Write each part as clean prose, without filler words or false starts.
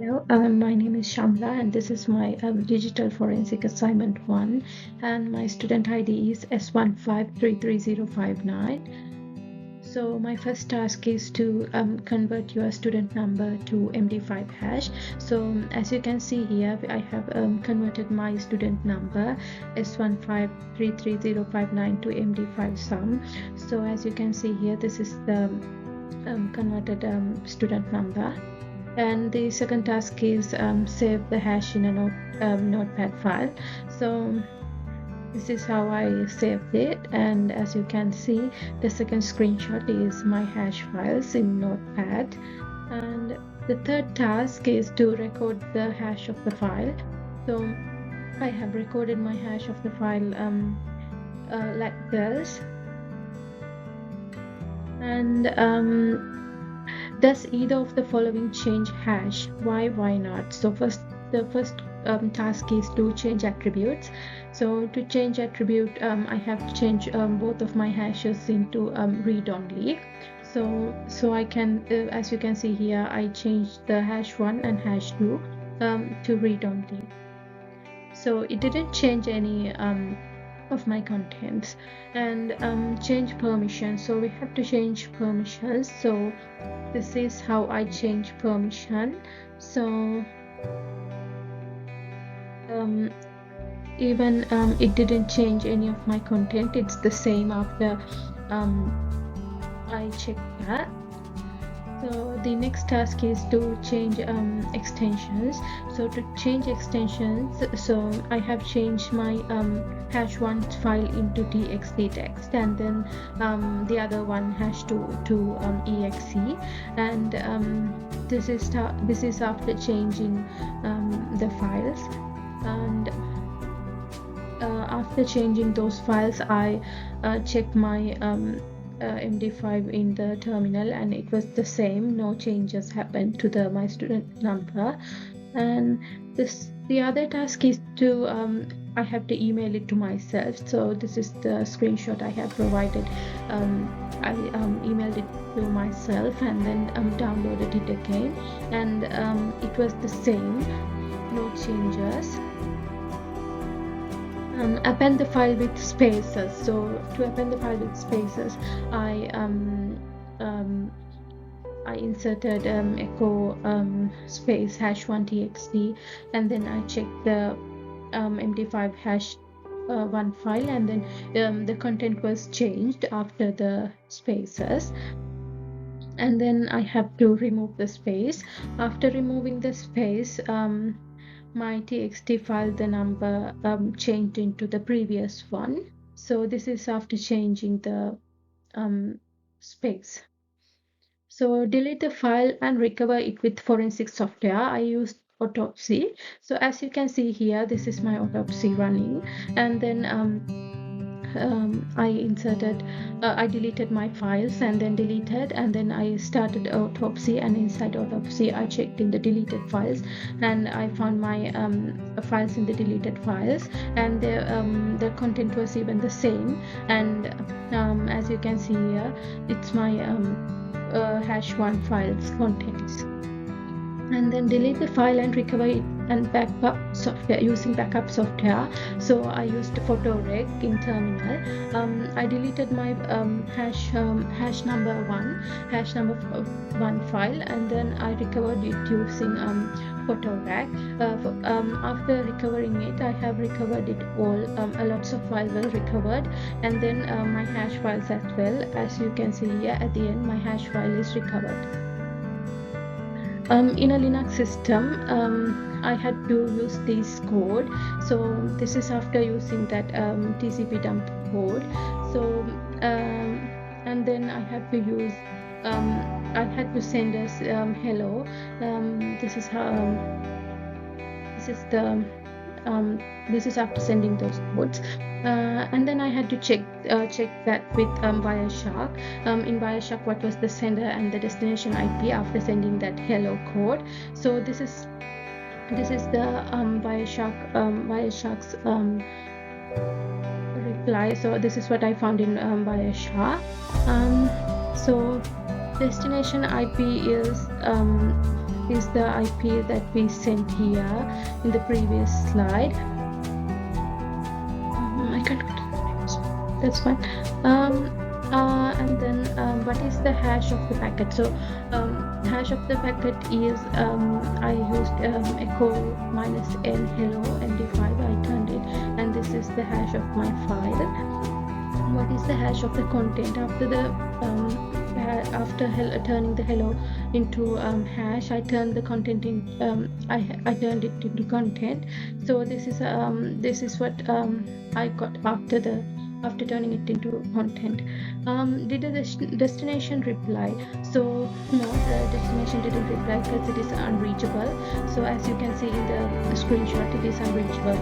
Hello, my name is Shamla, and this is my digital forensic assignment 1, and my student ID is S15333059. So my first task is to convert your student number to MD5 hash. So as you can see here, I have converted my student number S15333059 to MD5 sum. So as you can see here, this is the converted student number. And the second task is save the hash in a notepad file. So this is how I saved it, and as you can see, the second screenshot is my hash files in notepad. And the third task is to record the hash of the file. So I have recorded my hash of the file like this. And does either of the following change hash? Why not? So the first task is to change attributes. So to change attribute, I have to change both of my hashes into read only. So I can, as you can see here, I changed the hash 1 and hash 2 to read only. So it didn't change any of my contents. And change permissions, so we have to change permissions. So this is how I change permission. So even it didn't change any of my content, it's the same after I checked that. So the next task is to change extensions. So to change extensions, so I have changed my hash1 file into txt text, and then the other one hash2 to exe. And this is after changing the files. And after changing those files, I check my MD5 in the terminal, and it was the same. No changes happened to my student number. And the other task is to I have to email it to myself. So this is the screenshot I have provided. I emailed it to myself and then downloaded it again, and it was the same, no changes. Append the file with spaces. So to append the file with spaces, I inserted echo space hash1 txt, and then I checked the MD5 hash 1 file, and then the content was changed after the spaces. And then I have to remove the space. After removing the space, my txt file, the number changed into the previous one. So this is after changing the space. So delete the file and recover it with forensic software. I used Autopsy. So as you can see here, this is my Autopsy running, and then I deleted my files and then deleted, and then I started Autopsy, and inside Autopsy I checked in the deleted files, and I found my files in the deleted files, and the content was even the same. And as you can see here, it's my hash1 files contents. And then delete the file and recover it and backup software using backup software. So I used PhotoRec in terminal. I deleted my hash number 1 file, and then I recovered it using PhotoRec. After recovering it, I have recovered it all. Lots of files were recovered, and then my hash files as well. As you can see here, at the end my hash file is recovered. In a Linux system, I had to use this code. So this is after using that TCP dump code. So and then I had to use I had to send us hello. This is how this is after sending those codes. And then I had to check that with Wireshark. In Wireshark, what was the sender and the destination IP after sending that hello code. So this is the Wireshark's reply. So this is what I found in Wireshark. So destination IP is is the IP that we sent here in the previous slide. I can't. That's fine. And then what is the hash of the packet? So hash of the packet is I used echo -n hello MD5. I turned it, and this is the hash of my file. What is the hash of the content? After the turning the hello into hash, I turned the content in. I turned it into content. So this is what I got after turning it into content. Did the destination reply? So no, the destination didn't reply because it is unreachable. So as you can see in the screenshot, it is unreachable.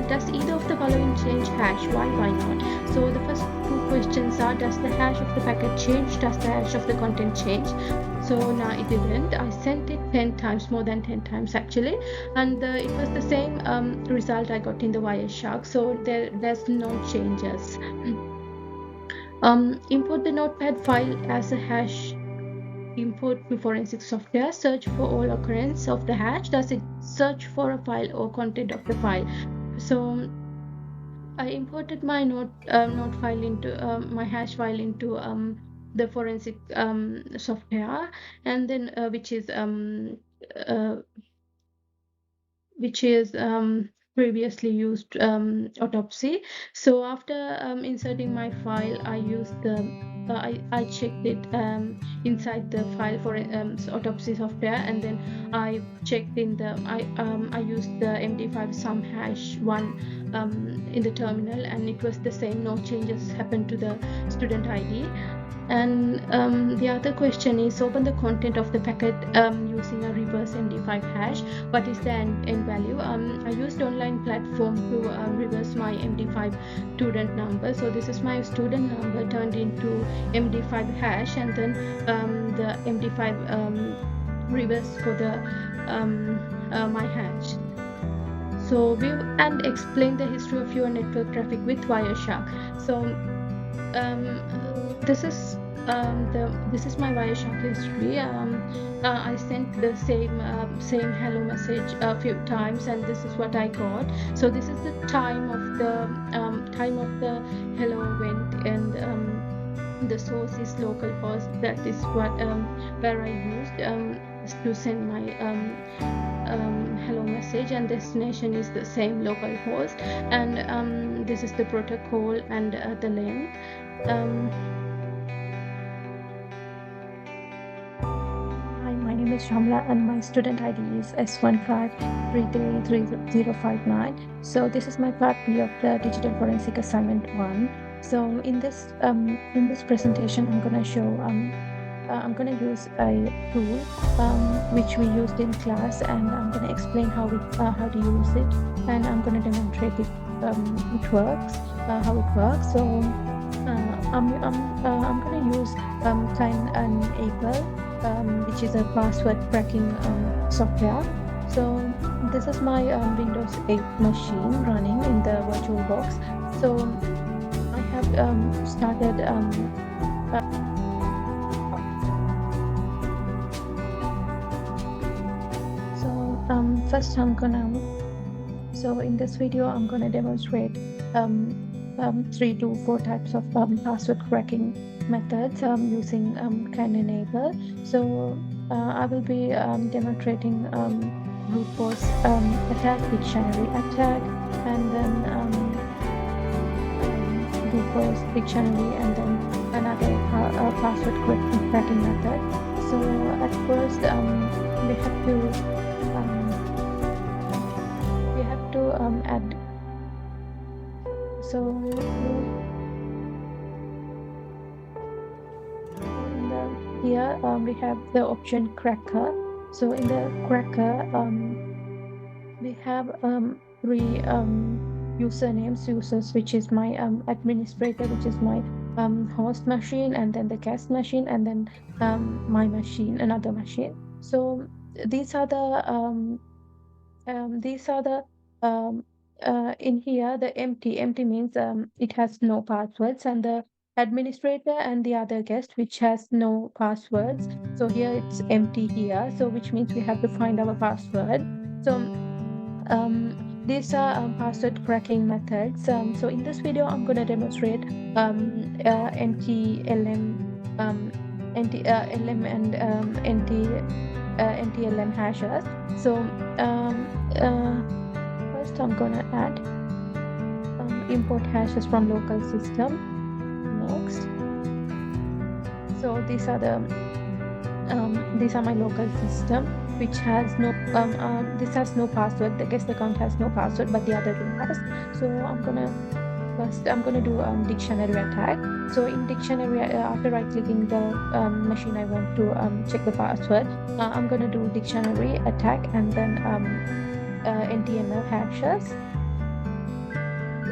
Does either of the following change hash? Why not? So the first two questions are, does the hash of the packet change? Does the hash of the content change? So now it didn't. I sent it 10 times, more than 10 times actually, and it was the same result I got in the Wireshark. So there's no changes. Import the notepad file as a hash. Import to forensic software. Search for all occurrence of the hash. Does it search for a file or content of the file? So I imported my note file into my hash file into the forensic software, and then which is previously used autopsy. So after inserting my file, I used the I checked it inside the file for autopsy software, and then I checked in the I used the MD5 sum hash 1 in the terminal, and it was the same. No changes happened to the student ID. And the other question is, open the content of the packet using a reverse MD5 hash. What is the end value? I used online platform to reverse my MD5 student number. So this is my student number turned into MD5 hash, and then the MD5 reverse for the my hash. So view and explain the history of your network traffic with Wireshark. So this is my Wireshark history. I sent the same hello message a few times, and this is what I got. So this is the time of the hello went, and the source is localhost. That is what where I used to send my hello message, and destination is the same localhost, and this is the protocol and the length. Hi, my name is Shamla, and my student ID is S15333059. So this is my part B of the Digital Forensic Assignment 1. So in this presentation, I'm gonna show I'm gonna use a tool which we used in class, and I'm gonna explain how to use it, and I'm gonna demonstrate it works, how it works. So I'm gonna use Time and Able, which is a password cracking software. So this is my Windows 8 machine running in the VirtualBox. So I have started first so in this video I'm gonna demonstrate 3 to 4 types of password cracking methods using Can Enable. So I will be demonstrating brute force attack, dictionary attack, and then brute force dictionary, and then another password cracking method. So at first we have to add. So here we have the option cracker. So in the cracker we have 3 users, which is my administrator, which is my host machine, and then the guest machine, and then my machine, another machine. So these are the in here the empty means it has no passwords, and the administrator and the other guest, which has no passwords. So here it's empty here, so which means we have to find our password. So these are password cracking methods. So in this video, I'm going to demonstrate NTLM, NTLM and NTLM hashes. So first, I'm going to add import hashes from local system. Next, so these are my local system, which has no this has no password. The guest account has no password, but the other one has. So I'm gonna do dictionary attack. So in dictionary, after right clicking the machine I want to check the password, I'm gonna do dictionary attack and then NTML hashes.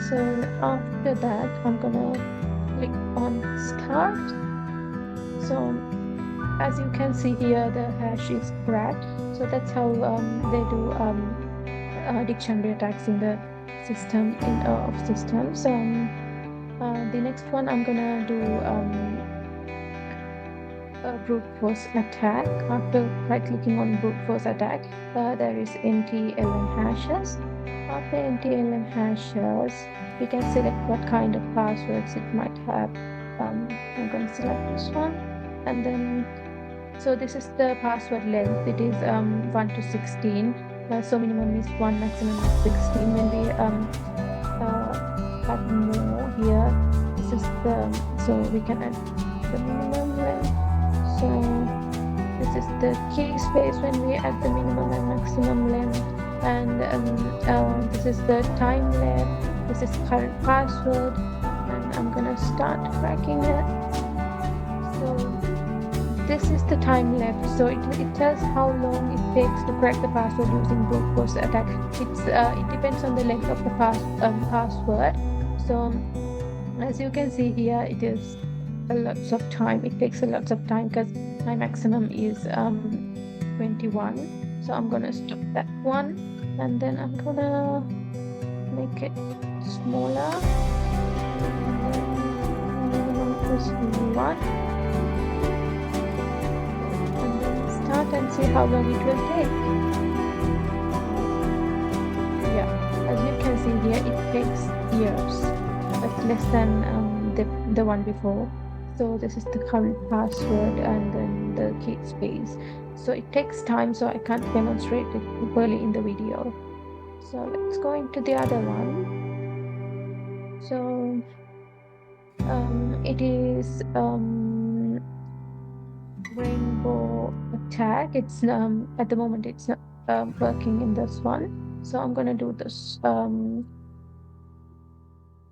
So after that, I'm gonna click on start. So as you can see here, the hash is cracked. So that's how they do dictionary attacks in the system of systems. The next one I'm gonna do a brute force attack. After right clicking on brute force attack, there is NTLM hashes. After NTLM hashes, we can select what kind of passwords it might have. I'm going to select this one, and then so this is the password length. It is 1 to 16. So minimum is 1, maximum is 16. When we add more here, this is the so we can add the minimum length. So this is the key space when we add the minimum and maximum length, and this is the time length. This is current password, and I'm gonna start cracking it. So this is the time left. So it tells how long it takes to crack the password using brute force attack. It depends on the length of the password. So as you can see here, it is a lot of time. It takes a lot of time because my maximum is 21. So I'm gonna stop that one, and then I'm gonna make it smaller. Minimum is 1. And then start and see how long it will take. Yeah, as you can see here, it takes years, but less than the one before. So this is the current password and then the key space. So it takes time, so I can't demonstrate it properly in the video. So let's go into the other one. So it is rainbow attack. It's at the moment it's not working in this one. So I'm gonna do this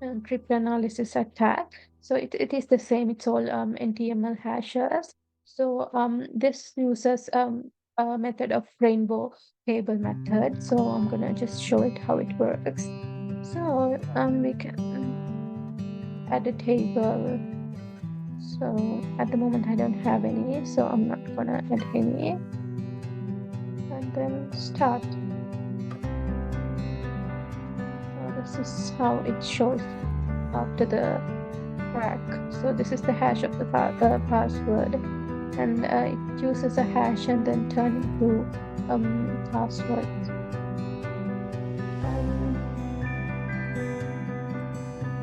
cryptanalysis attack. So it is the same. It's all NTML hashes. So this uses a method of rainbow table method. So I'm gonna just show it how it works. So we can add a table. So at the moment I don't have any, so I'm not gonna add any. And then start. This is how it shows after the crack. So this is the hash of the password, and it uses a hash and then turn into password.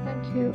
Thank you.